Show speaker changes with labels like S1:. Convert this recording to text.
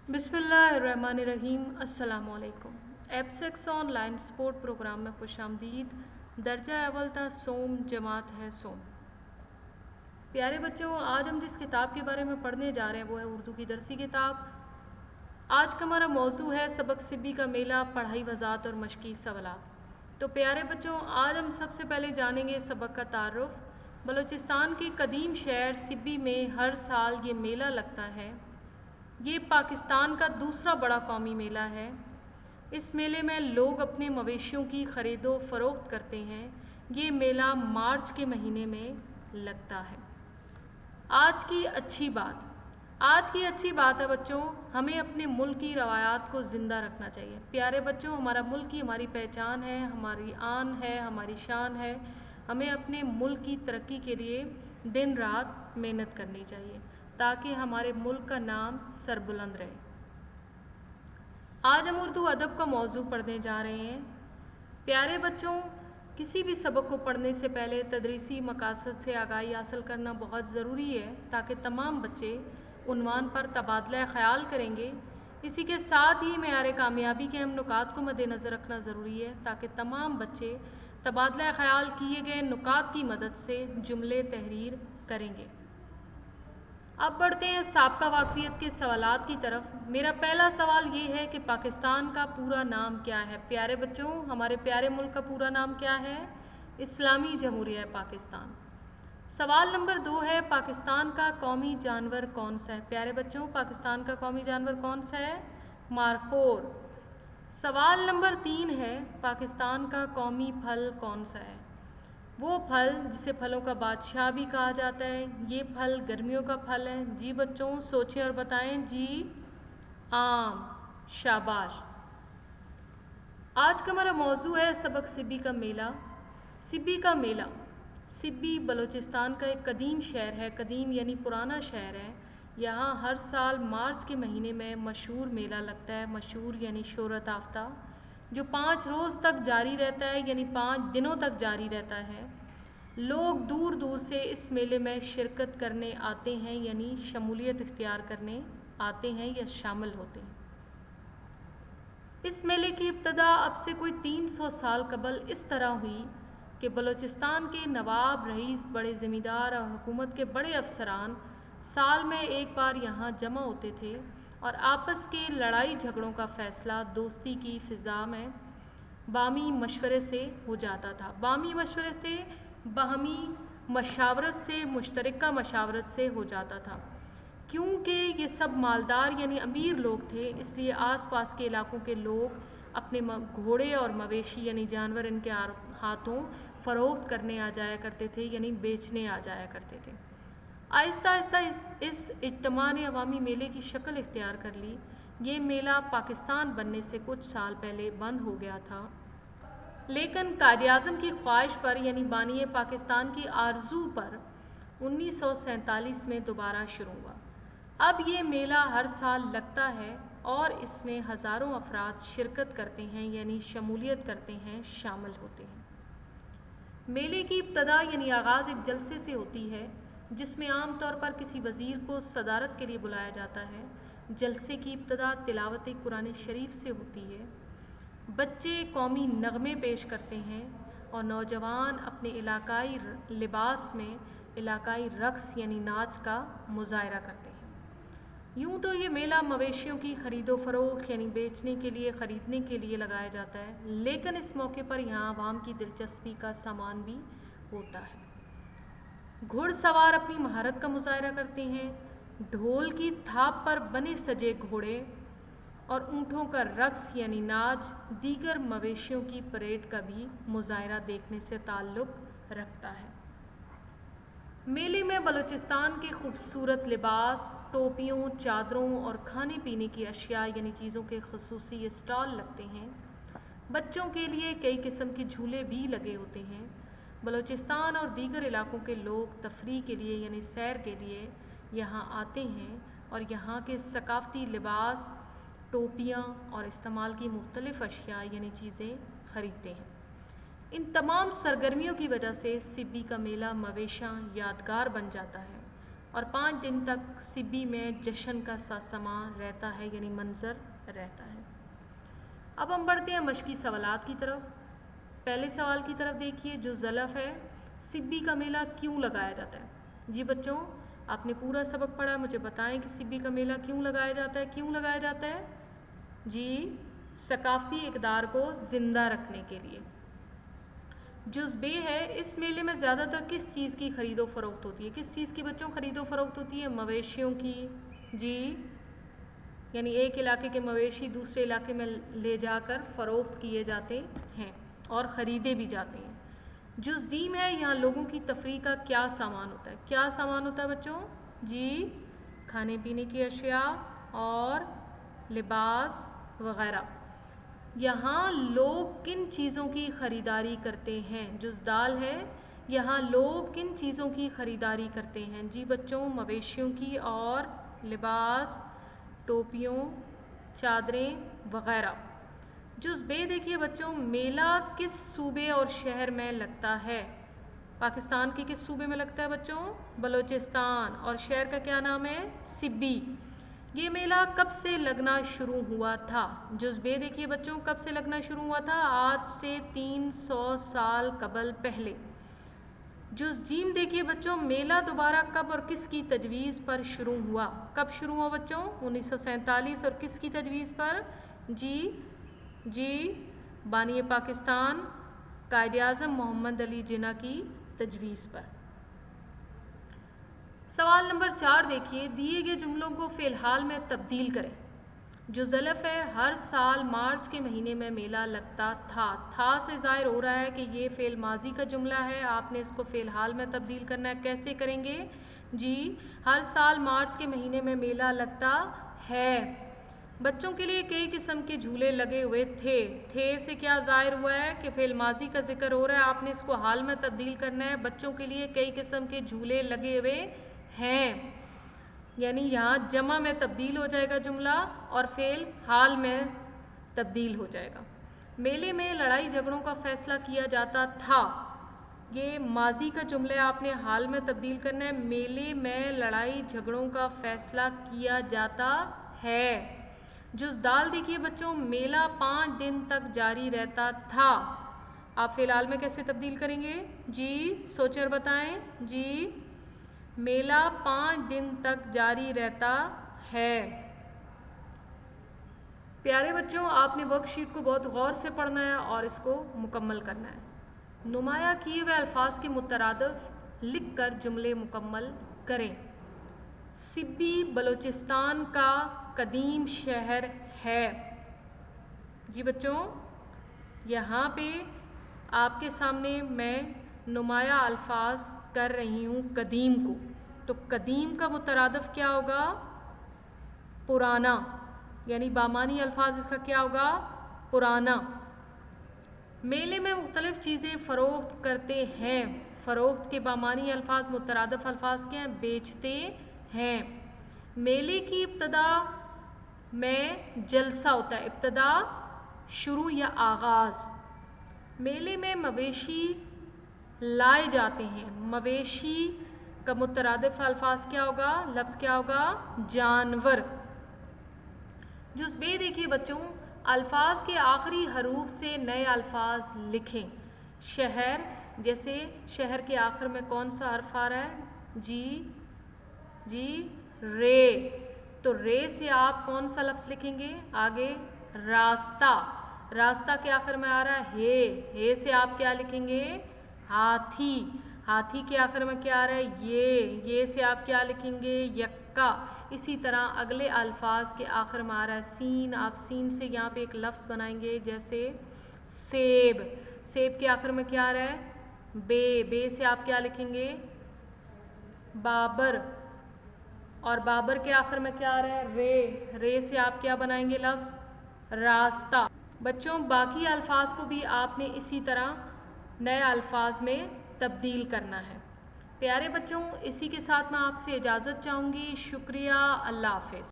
S1: بسم اللہ الرحمن الرحیم۔ السلام علیکم۔ ایپسیکس آن لائن سپورٹ پروگرام میں خوش آمدید۔ درجہ اول تا سوم، جماعت ہے سوم۔ پیارے بچوں، آج ہم جس کتاب کے بارے میں پڑھنے جا رہے ہیں وہ ہے اردو کی درسی کتاب۔ آج کا ہمارا موضوع ہے سبق سبی کا میلہ، پڑھائی وضاحت اور مشقی سوالات۔ تو پیارے بچوں، آج ہم سب سے پہلے جانیں گے سبق کا تعارف۔ بلوچستان کے قدیم شہر سبی میں ہر سال یہ میلہ لگتا ہے۔ یہ پاکستان کا دوسرا بڑا قومی میلہ ہے۔ اس میلے میں لوگ اپنے مویشیوں کی خرید و فروخت کرتے ہیں۔ یہ میلہ مارچ کے مہینے میں لگتا ہے۔ آج کی اچھی بات ہے بچوں، ہمیں اپنے ملک کی روایات کو زندہ رکھنا چاہیے۔ پیارے بچوں، ہمارا ملک ہی ہماری پہچان ہے، ہماری آن ہے، ہماری شان ہے۔ ہمیں اپنے ملک کی ترقی کے لیے دن رات محنت کرنی چاہیے تاکہ ہمارے ملک کا نام سربلند رہے۔ آج ہم اردو ادب کا موضوع پڑھنے جا رہے ہیں۔ پیارے بچوں، کسی بھی سبق کو پڑھنے سے پہلے تدریسی مقاصد سے آگاہی حاصل کرنا بہت ضروری ہے تاکہ تمام بچے عنوان پر تبادلہ خیال کریں گے۔ اسی کے ساتھ ہی معیار کامیابی کے اہم نکات کو مد نظر رکھنا ضروری ہے تاکہ تمام بچے تبادلہ خیال کیے گئے نکات کی مدد سے جملے تحریر کریں گے۔ اب بڑھتے ہیں سابقہ واقفیت کے سوالات کی طرف۔ میرا پہلا سوال یہ ہے کہ پاکستان کا پورا نام کیا ہے؟ پیارے بچوں، ہمارے پیارے ملک کا پورا نام کیا ہے؟ اسلامی جمہوریہ پاکستان۔ سوال نمبر 2 ہے پاکستان کا قومی جانور کون سا ہے؟ پیارے بچوں، پاکستان کا قومی جانور کون سا ہے؟ مارخور۔ سوال نمبر 3 ہے پاکستان کا قومی پھل کون سا ہے؟ وہ پھل جسے پھلوں کا بادشاہ بھی کہا جاتا ہے۔ یہ پھل گرمیوں کا پھل ہے۔ جی بچوں، سوچیں اور بتائیں۔ جی، آم۔ شاباش۔ آج کا ہمارا موضوع ہے سبق سبی کا میلہ۔ سبی کا میلہ، سبی بلوچستان کا ایک قدیم شہر ہے۔ قدیم یعنی پرانا شہر ہے۔ یہاں ہر سال مارچ کے مہینے میں مشہور میلہ لگتا ہے۔ مشہور یعنی شہرت یافتہ، جو 5 روز تک جاری رہتا ہے، یعنی 5 دنوں تک جاری رہتا ہے۔ لوگ دور دور سے اس میلے میں شرکت کرنے آتے ہیں، یعنی شمولیت اختیار کرنے آتے ہیں یا شامل ہوتے ہیں۔ اس میلے کی ابتدا اب سے کوئی 300 سال قبل اس طرح ہوئی کہ بلوچستان کے نواب، رئیس، بڑے زمیندار اور حکومت کے بڑے افسران سال میں ایک بار یہاں جمع ہوتے تھے اور آپس کے لڑائی جھگڑوں کا فیصلہ دوستی کی فضا میں باہمی مشورے سے ہو جاتا تھا۔ باہمی مشاورت سے، مشترکہ مشاورت سے ہو جاتا تھا۔ کیونکہ یہ سب مالدار یعنی امیر لوگ تھے، اس لیے آس پاس کے علاقوں کے لوگ اپنے گھوڑے اور مویشی یعنی جانور ان کے ہاتھوں فروخت کرنے آ جایا کرتے تھے، یعنی بیچنے آ جایا کرتے تھے۔ آہستہ آہستہ اس اجتماع نے عوامی میلے کی شکل اختیار کر لی۔ یہ میلہ پاکستان بننے سے کچھ سال پہلے بند ہو گیا تھا، لیکن قائد اعظم کی خواہش پر یعنی بانی پاکستان کی آرزو پر 1947 میں دوبارہ شروع ہوا۔ اب یہ میلہ ہر سال لگتا ہے اور اس میں ہزاروں افراد شرکت کرتے ہیں، یعنی شمولیت کرتے ہیں، شامل ہوتے ہیں۔ میلے کی ابتدا یعنی آغاز ایک جلسے سے ہوتی ہے جس میں عام طور پر کسی وزیر کو صدارت کے لیے بلایا جاتا ہے۔ جلسے کی ابتدا تلاوت قرآن شریف سے ہوتی ہے۔ بچے قومی نغمے پیش کرتے ہیں اور نوجوان اپنے علاقائی لباس میں علاقائی رقص یعنی ناچ کا مظاہرہ کرتے ہیں۔ یوں تو یہ میلہ مویشیوں کی خرید و فروخت یعنی بیچنے کے لیے، خریدنے کے لیے لگایا جاتا ہے، لیکن اس موقع پر یہاں عوام کی دلچسپی کا سامان بھی ہوتا ہے۔ گھڑ سوار اپنی مہارت کا مظاہرہ کرتے ہیں۔ ڈھول کی تھاپ پر بنے سجے گھوڑے اور اونٹوں کا رقص یعنی ناچ دیگر مویشیوں کی پریڈ کا بھی مظاہرہ دیکھنے سے تعلق رکھتا ہے۔ میلے میں بلوچستان کے خوبصورت لباس، ٹوپیوں، چادروں اور کھانے پینے کی اشیاء یعنی چیزوں کے خصوصی اسٹال لگتے ہیں۔ بچوں کے لیے کئی قسم کے جھولے بھی لگے ہوتے ہیں۔ بلوچستان اور دیگر علاقوں کے لوگ تفریح کے لیے یعنی سیر کے لیے یہاں آتے ہیں اور یہاں کے ثقافتی لباس، ٹوپیاں اور استعمال کی مختلف اشیاء یعنی چیزیں خریدتے ہیں۔ ان تمام سرگرمیوں کی وجہ سے سبی کا میلہ مویشاں یادگار بن جاتا ہے۔ اور 5 دن تک سبی میں جشن کا سا سما رہتا ہے، یعنی منظر رہتا ہے۔ اب ہم بڑھتے ہیں مشقی سوالات کی طرف۔ پہلے سوال کی طرف دیکھیے جو ظلف ہے، سبی کا میلہ کیوں لگایا جاتا ہے؟ جی بچوں، آپ نے پورا سبق پڑھا، مجھے بتائیں کہ سبی کا میلہ کیوں لگایا جاتا ہے؟ کیوں لگایا جاتا ہے؟ جی، ثقافتی اقدار کو زندہ رکھنے کے لیے۔ جز بے ہے، اس میلے میں زیادہ تر کس چیز کی خرید و فروخت ہوتی ہے؟ کس چیز کی بچوں خرید و فروخت ہوتی ہے؟ مویشیوں کی۔ جی، یعنی ایک علاقے کے مویشی دوسرے علاقے میں لے جا کر فروخت کیے جاتے ہیں اور خریدے بھی جاتے ہیں۔ جز دیم ہے، یہاں لوگوں کی تفریح کا کیا سامان ہوتا ہے؟ کیا سامان ہوتا ہے بچوں؟ جی، کھانے پینے کی اشیاء اور لباس وغیرہ۔ یہاں لوگ کن چیزوں کی خریداری کرتے ہیں؟ جز دال ہے، یہاں لوگ کن چیزوں کی خریداری کرتے ہیں؟ جی بچوں، مویشیوں کی اور لباس، ٹوپیوں، چادریں وغیرہ۔ جز بے دیکھیے بچوں، میلہ کس صوبے اور شہر میں لگتا ہے؟ پاکستان کے کس صوبے میں لگتا ہے بچوں؟ بلوچستان، اور شہر کا کیا نام ہے؟ سبی۔ یہ میلہ کب سے لگنا شروع ہوا تھا؟ جز بے دیکھیے بچوں، کب سے لگنا شروع ہوا تھا؟ آج سے 300 سال قبل پہلے۔ جز جیم دیکھیے بچوں، میلہ دوبارہ کب اور کس کی تجویز پر شروع ہوا؟ کب شروع ہوا بچوں؟ 1947، اور کس کی تجویز پر؟ جی، بانی پاکستان قائد اعظم محمد علی جناح کی تجویز پر۔ سوال نمبر 4 دیکھیے، دیے گئے جملوں کو فعل حال میں تبدیل کریں۔ جو ظلف ہے، ہر سال مارچ کے مہینے میں میلہ لگتا تھا سے ظاہر ہو رہا ہے کہ یہ فعل ماضی کا جملہ ہے، آپ نے اس کو فعل حال میں تبدیل کرنا ہے۔ کیسے کریں گے؟ جی، ہر سال مارچ کے مہینے میں میلہ لگتا ہے۔ بچوں کے لیے کئی قسم کے جھولے لگے ہوئے تھے سے کیا ظاہر ہوا ہے کہ فعل ماضی کا ذکر ہو رہا ہے، آپ نے اس کو حال میں تبدیل کرنا ہے۔ بچوں کے لیے کئی قسم کے جھولے لگے ہوئے ہیں، یعنی یہاں جمع میں تبدیل ہو جائے گا جملہ اور فعل حال میں تبدیل ہو جائے گا۔ میلے میں لڑائی جھگڑوں کا فیصلہ کیا جاتا تھا، یہ ماضی کا جملہ آپ نے حال میں تبدیل کرنا ہے۔ میلے میں لڑائی جھگڑوں کا فیصلہ کیا جاتا ہے۔ جز دال دیکھیے بچوں، میلہ 5 دن تک جاری رہتا تھا، آپ فعل حال میں کیسے تبدیل کریں گے؟ جی، سوچیں اور بتائیں۔ جی، میلہ 5 دن تک جاری رہتا ہے۔ پیارے بچوں، آپ نے ورک شیٹ کو بہت غور سے پڑھنا ہے اور اس کو مکمل کرنا ہے۔ نمایاں کیے ہوئے الفاظ کے مترادف لکھ کر جملے مکمل کریں۔ سبی بلوچستان کا قدیم شہر ہے۔ جی بچوں، یہاں پہ آپ کے سامنے میں نمایاں الفاظ کر رہی ہوں قدیم کو، تو قدیم کا مترادف کیا ہوگا؟ پرانا، یعنی بامانی الفاظ اس کا کیا ہوگا؟ پرانا۔ میلے میں مختلف چیزیں فروخت کرتے ہیں، فروخت کے بامانی الفاظ مترادف الفاظ کیا ہیں؟ بیچتے ہیں۔ میلے کی ابتدا میں جلسہ ہوتا ہے، ابتدا شروع یا آغاز۔ میلے میں مویشی لائے جاتے ہیں، مویشی کا مترادف الفاظ کیا ہوگا؟ لفظ کیا ہوگا؟ جانور۔ جز بے دیکھیے بچوں، الفاظ کے آخری حروف سے نئے الفاظ لکھیں۔ شہر، جیسے شہر کے آخر میں کون سا حرف آ رہا ہے؟ جی، رے، تو رے سے آپ کون سا لفظ لکھیں گے؟ آگے راستہ، راستہ کے آخر میں آ رہا ہے ہے سے آپ کیا لکھیں گے؟ ہاتھی، ہاتھی کے آخر میں کیا آ رہا ہے؟ یہ سے آپ کیا لکھیں گے؟ یکا۔ اسی طرح اگلے الفاظ کے آخر میں آ رہا ہے سین، آپ سین سے یہاں پہ ایک لفظ بنائیں گے، جیسے سیب، سیب کے آخر میں کیا آ رہا ہے؟ بے سے آپ کیا لکھیں گے؟ بابر، اور بابر کے آخر میں کیا آ رہا ہے؟ رے سے آپ کیا بنائیں گے لفظ؟ راستہ۔ بچوں، باقی الفاظ کو بھی آپ نے اسی طرح نئے الفاظ میں تبدیل کرنا ہے۔ پیارے بچوں، اسی کے ساتھ میں آپ سے اجازت چاہوں گی۔ شکریہ، اللہ حافظ۔